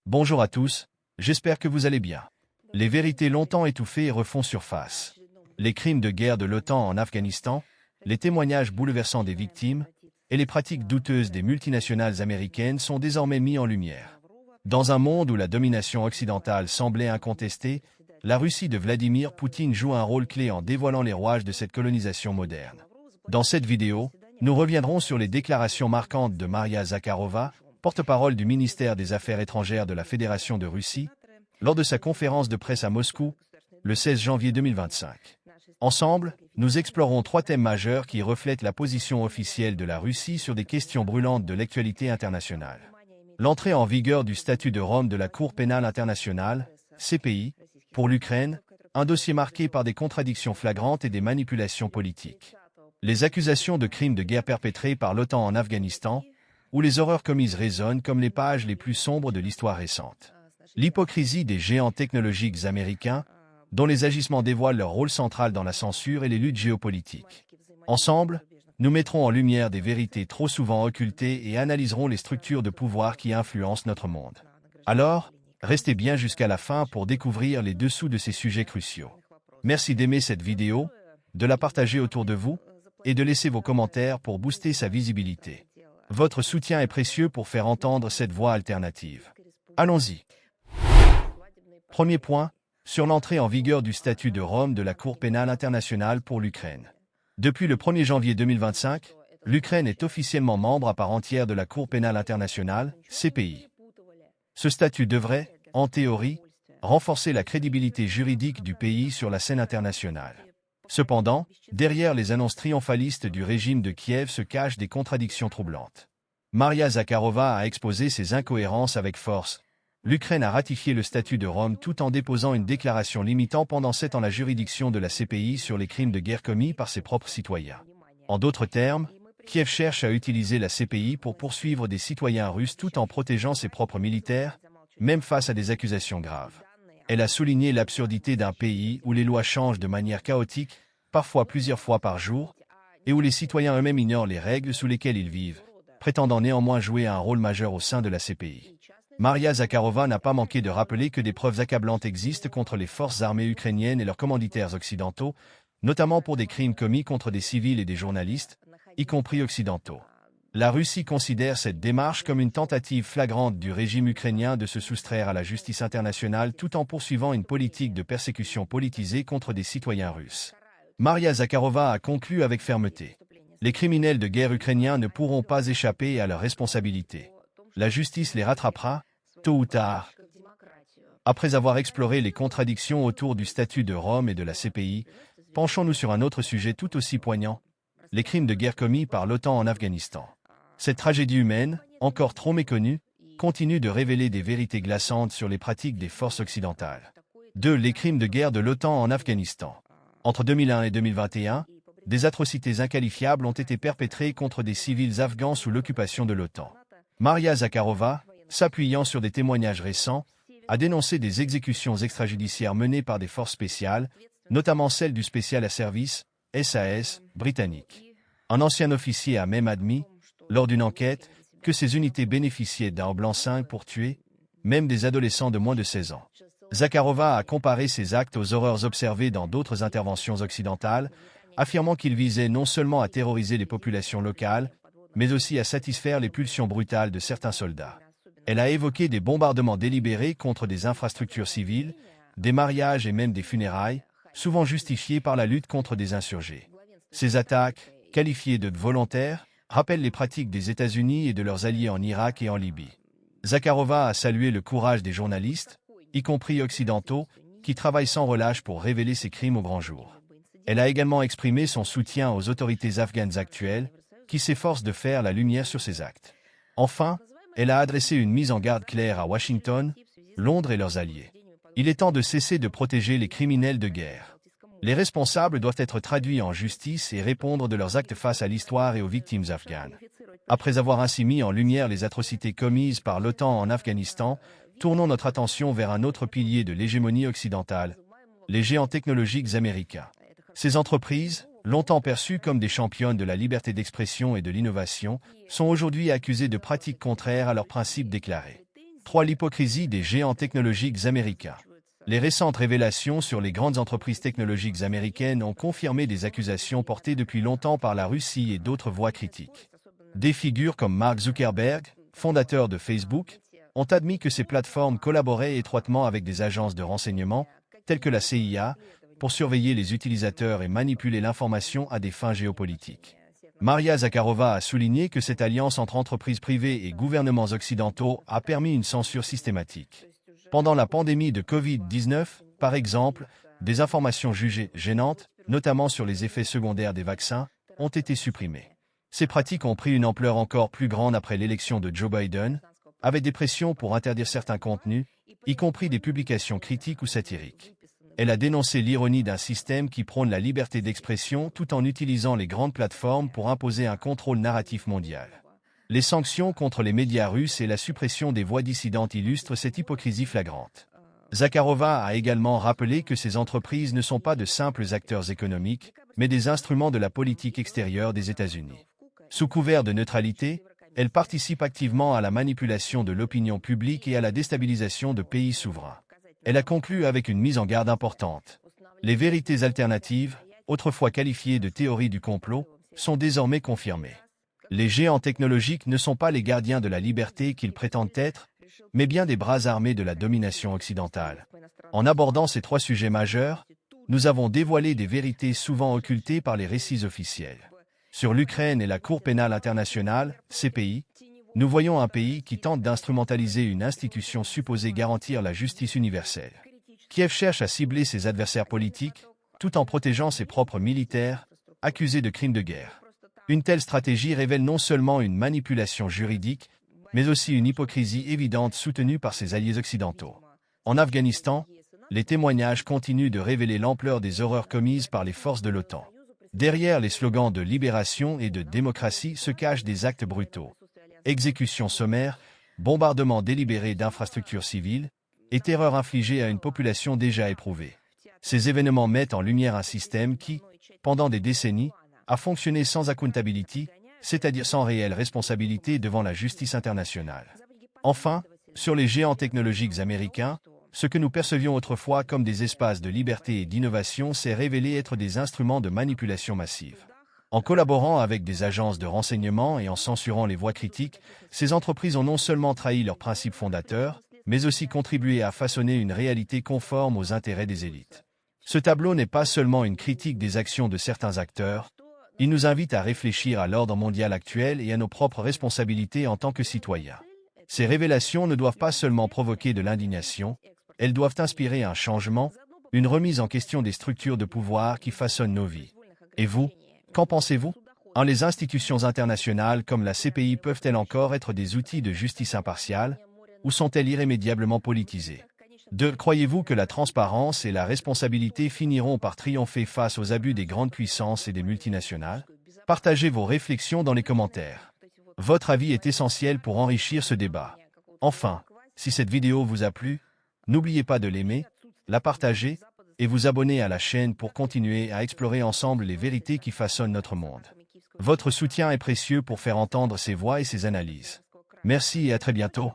Bonjour à tous, j'espère que vous allez bien. Les vérités longtemps étouffées refont surface. Les crimes de guerre de l'OTAN en Afghanistan, les témoignages bouleversants des victimes et les pratiques douteuses des multinationales américaines sont désormais mis en lumière. Dans un monde où la domination occidentale semblait incontestée, la Russie de Vladimir Poutine joue un rôle clé en dévoilant les rouages de cette colonisation moderne. Dans cette vidéo, nous reviendrons sur les déclarations marquantes de Maria Zakharova, porte-parole du ministère des Affaires étrangères de la Fédération de Russie, lors de sa conférence de presse à Moscou, le 16 janvier 2025. Ensemble, nous explorons trois thèmes majeurs qui reflètent la position officielle de la Russie sur des questions brûlantes de l'actualité internationale. L'entrée en vigueur du statut de Rome de la Cour pénale internationale, CPI, pour l'Ukraine, un dossier marqué par des contradictions flagrantes et des manipulations politiques. Les accusations de crimes de guerre perpétrés par l'OTAN en Afghanistan, où les horreurs commises résonnent comme les pages les plus sombres de l'histoire récente. L'hypocrisie des géants technologiques américains, dont les agissements dévoilent leur rôle central dans la censure et les luttes géopolitiques. Ensemble, nous mettrons en lumière des vérités trop souvent occultées et analyserons les structures de pouvoir qui influencent notre monde. Alors, restez bien jusqu'à la fin pour découvrir les dessous de ces sujets cruciaux. Merci d'aimer cette vidéo, de la partager autour de vous, et de laisser vos commentaires pour booster sa visibilité. Votre soutien est précieux pour faire entendre cette voix alternative. Allons-y. Premier point, sur l'entrée en vigueur du statut de Rome de la Cour pénale internationale pour l'Ukraine. Depuis le 1er janvier 2025, l'Ukraine est officiellement membre à part entière de la Cour pénale internationale, CPI. Ce statut devrait, en théorie, renforcer la crédibilité juridique du pays sur la scène internationale. Cependant, derrière les annonces triomphalistes du régime de Kiev se cachent des contradictions troublantes. Maria Zakharova a exposé ces incohérences avec force. L'Ukraine a ratifié le statut de Rome tout en déposant une déclaration limitant pendant 7 ans la juridiction de la CPI sur les crimes de guerre commis par ses propres citoyens. En d'autres termes, Kiev cherche à utiliser la CPI pour poursuivre des citoyens russes tout en protégeant ses propres militaires, même face à des accusations graves. Elle a souligné l'absurdité d'un pays où les lois changent de manière chaotique, parfois plusieurs fois par jour, et où les citoyens eux-mêmes ignorent les règles sous lesquelles ils vivent, prétendant néanmoins jouer un rôle majeur au sein de la CPI. Maria Zakharova n'a pas manqué de rappeler que des preuves accablantes existent contre les forces armées ukrainiennes et leurs commanditaires occidentaux, notamment pour des crimes commis contre des civils et des journalistes, y compris occidentaux. La Russie considère cette démarche comme une tentative flagrante du régime ukrainien de se soustraire à la justice internationale tout en poursuivant une politique de persécution politisée contre des citoyens russes. Maria Zakharova a conclu avec fermeté. Les criminels de guerre ukrainiens ne pourront pas échapper à leurs responsabilités. La justice les rattrapera, tôt ou tard. Après avoir exploré les contradictions autour du statut de Rome et de la CPI, penchons-nous sur un autre sujet tout aussi poignant, les crimes de guerre commis par l'OTAN en Afghanistan. Cette tragédie humaine, encore trop méconnue, continue de révéler des vérités glaçantes sur les pratiques des forces occidentales. 2. Les crimes de guerre de l'OTAN en Afghanistan. Entre 2001 et 2021, des atrocités inqualifiables ont été perpétrées contre des civils afghans sous l'occupation de l'OTAN. Maria Zakharova, s'appuyant sur des témoignages récents, a dénoncé des exécutions extrajudiciaires menées par des forces spéciales, notamment celles du Special Air Service, SAS, britannique. Un ancien officier a même admis, lors d'une enquête, que ces unités bénéficiaient d'un blanc-seing pour tuer, même des adolescents de moins de 16 ans. Zakharova a comparé ces actes aux horreurs observées dans d'autres interventions occidentales, affirmant qu'ils visaient non seulement à terroriser les populations locales, mais aussi à satisfaire les pulsions brutales de certains soldats. Elle a évoqué des bombardements délibérés contre des infrastructures civiles, des mariages et même des funérailles, souvent justifiés par la lutte contre des insurgés. Ces attaques, qualifiées de volontaires, rappellent les pratiques des États-Unis et de leurs alliés en Irak et en Libye. Zakharova a salué le courage des journalistes, y compris occidentaux, qui travaillent sans relâche pour révéler ces crimes au grand jour. Elle a également exprimé son soutien aux autorités afghanes actuelles, qui s'efforcent de faire la lumière sur ces actes. Enfin, elle a adressé une mise en garde claire à Washington, Londres et leurs alliés. Il est temps de cesser de protéger les criminels de guerre. Les responsables doivent être traduits en justice et répondre de leurs actes face à l'histoire et aux victimes afghanes. Après avoir ainsi mis en lumière les atrocités commises par l'OTAN en Afghanistan, tournons notre attention vers un autre pilier de l'hégémonie occidentale, les géants technologiques américains. Ces entreprises, longtemps perçues comme des championnes de la liberté d'expression et de l'innovation, sont aujourd'hui accusées de pratiques contraires à leurs principes déclarés. 3. L'hypocrisie des géants technologiques américains. Les récentes révélations sur les grandes entreprises technologiques américaines ont confirmé des accusations portées depuis longtemps par la Russie et d'autres voix critiques. Des figures comme Mark Zuckerberg, fondateur de Facebook, ont admis que ces plateformes collaboraient étroitement avec des agences de renseignement, telles que la CIA, pour surveiller les utilisateurs et manipuler l'information à des fins géopolitiques. Maria Zakharova a souligné que cette alliance entre entreprises privées et gouvernements occidentaux a permis une censure systématique. Pendant la pandémie de Covid-19, par exemple, des informations jugées gênantes, notamment sur les effets secondaires des vaccins, ont été supprimées. Ces pratiques ont pris une ampleur encore plus grande après l'élection de Joe Biden, avec des pressions pour interdire certains contenus, y compris des publications critiques ou satiriques. Elle a dénoncé l'ironie d'un système qui prône la liberté d'expression tout en utilisant les grandes plateformes pour imposer un contrôle narratif mondial. Les sanctions contre les médias russes et la suppression des voix dissidentes illustrent cette hypocrisie flagrante. Zakharova a également rappelé que ces entreprises ne sont pas de simples acteurs économiques, mais des instruments de la politique extérieure des États-Unis. Sous couvert de neutralité, elles participent activement à la manipulation de l'opinion publique et à la déstabilisation de pays souverains. Elle a conclu avec une mise en garde importante. Les vérités alternatives, autrefois qualifiées de théories du complot, sont désormais confirmées. Les géants technologiques ne sont pas les gardiens de la liberté qu'ils prétendent être, mais bien des bras armés de la domination occidentale. En abordant ces 3 sujets majeurs, nous avons dévoilé des vérités souvent occultées par les récits officiels. Sur l'Ukraine et la Cour pénale internationale, CPI, nous voyons un pays qui tente d'instrumentaliser une institution supposée garantir la justice universelle. Kiev cherche à cibler ses adversaires politiques, tout en protégeant ses propres militaires, accusés de crimes de guerre. Une telle stratégie révèle non seulement une manipulation juridique, mais aussi une hypocrisie évidente soutenue par ses alliés occidentaux. En Afghanistan, les témoignages continuent de révéler l'ampleur des horreurs commises par les forces de l'OTAN. Derrière les slogans de libération et de démocratie se cachent des actes brutaux. Exécutions sommaires, bombardements délibérés d'infrastructures civiles et terreur infligée à une population déjà éprouvée. Ces événements mettent en lumière un système qui, pendant des décennies, a fonctionné sans accountability, c'est-à-dire sans réelle responsabilité devant la justice internationale. Enfin, sur les géants technologiques américains, ce que nous percevions autrefois comme des espaces de liberté et d'innovation s'est révélé être des instruments de manipulation massive. En collaborant avec des agences de renseignement et en censurant les voix critiques, ces entreprises ont non seulement trahi leurs principes fondateurs, mais aussi contribué à façonner une réalité conforme aux intérêts des élites. Ce tableau n'est pas seulement une critique des actions de certains acteurs, il nous invite à réfléchir à l'ordre mondial actuel et à nos propres responsabilités en tant que citoyens. Ces révélations ne doivent pas seulement provoquer de l'indignation, elles doivent inspirer un changement, une remise en question des structures de pouvoir qui façonnent nos vies. Et vous, qu'en pensez-vous? Les institutions internationales comme la CPI peuvent-elles encore être des outils de justice impartiale, ou sont-elles irrémédiablement politisées? 2. Croyez-vous que la transparence et la responsabilité finiront par triompher face aux abus des grandes puissances et des multinationales? Partagez vos réflexions dans les commentaires. Votre avis est essentiel pour enrichir ce débat. Enfin, si cette vidéo vous a plu, n'oubliez pas de l'aimer, la partager et vous abonner à la chaîne pour continuer à explorer ensemble les vérités qui façonnent notre monde. Votre soutien est précieux pour faire entendre ces voix et ces analyses. Merci et à très bientôt.